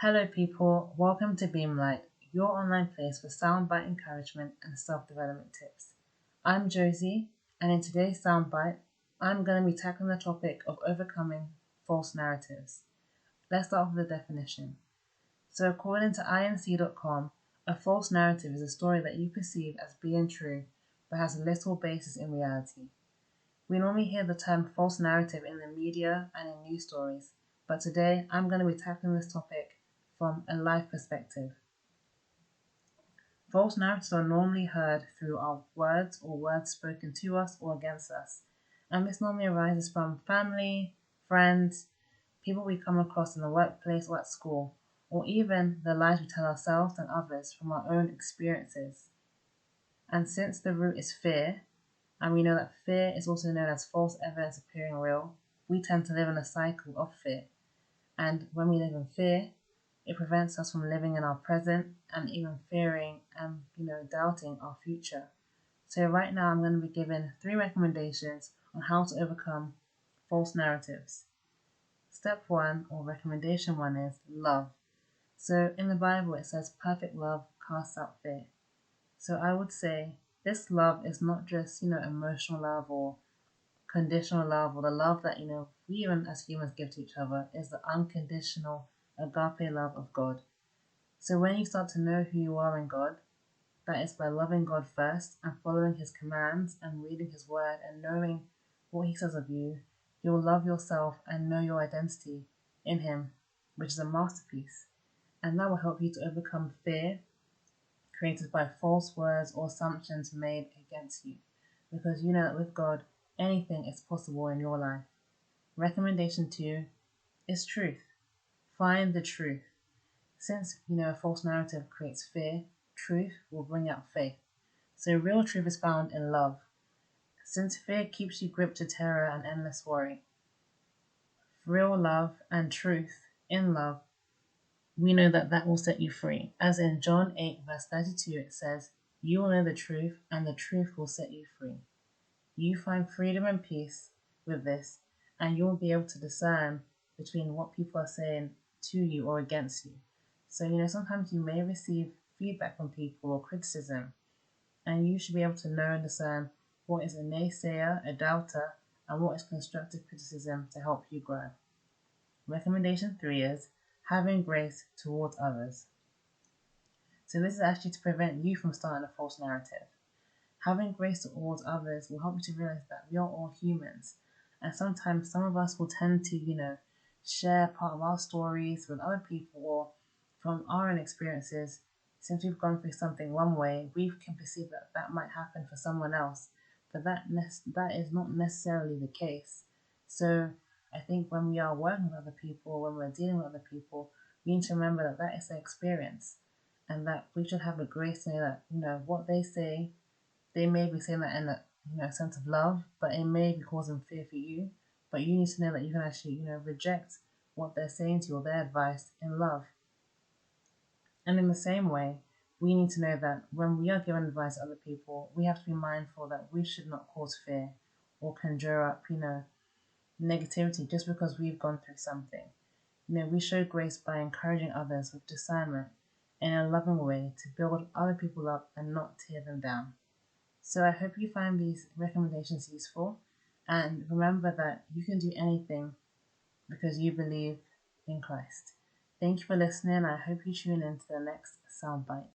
Hello, people. Welcome to Beamlight, your online place for soundbite encouragement and self development tips. I'm Josie, and in today's soundbite, I'm going to be tackling the topic of overcoming false narratives. Let's start with the definition. So, according to inc.com, a false narrative is a story that you perceive as being true but has little basis in reality. We normally hear the term false narrative in the media and in news stories, but today I'm going to be tackling this topic from a life perspective. False narratives are normally heard through our words or words spoken to us or against us, and this normally arises from family, friends, people we come across in the workplace or at school, or even the lies we tell ourselves and others from our own experiences. And since the root is fear, and we know that fear is also known as false evidence appearing real, we tend to live in a cycle of fear. And when we live in fear, it prevents us from living in our present and even fearing and doubting our future. So right now I'm going to be giving 3 recommendations on how to overcome false narratives. Step 1 or recommendation 1 is love. So in the Bible it says perfect love casts out fear. So I would say this love is not just emotional love or conditional love, or the love that we even as humans give to each other, is the unconditional agape love of God. So when you start to know who you are in God, that is by loving God first and following his commands and reading his word and knowing what he says of you, you'll love yourself and know your identity in him, which is a masterpiece. And that will help you to overcome fear created by false words or assumptions made against you, because you know that with God, anything is possible in your life. Recommendation 2 is truth. Find the truth. Since a false narrative creates fear, truth will bring out faith. So real truth is found in love. Since fear keeps you gripped to terror and endless worry, real love and truth in love, we know that will set you free. As in John 8 verse 32 it says, "You will know the truth and the truth will set you free." You find freedom and peace with this, and you'll be able to discern between what people are saying to you or against you. So, sometimes you may receive feedback from people or criticism, and you should be able to know and discern what is a naysayer, a doubter, and what is constructive criticism to help you grow. Recommendation 3 is having grace towards others. So this is actually to prevent you from starting a false narrative. Having grace towards others will help you to realize that we are all humans, and sometimes some of us will tend to, share part of our stories with other people, or from our own experiences. Since we've gone through something one way, we can perceive that might happen for someone else, but that is not necessarily the case. So I think when we are working with other people, when we're dealing with other people, we need to remember that is their experience, and that we should have the grace to know that what they say. They may be saying that in a sense of love, but it may be causing fear for you. But you need to know that you can actually reject what they're saying to you or their advice in love. And in the same way, we need to know that when we are giving advice to other people, we have to be mindful that we should not cause fear or conjure up negativity just because we've gone through something. We show grace by encouraging others with discernment in a loving way to build other people up and not tear them down. So I hope you find these recommendations useful, and remember that you can do anything because you believe in Christ. Thank you for listening. I hope you tune in to the next soundbite.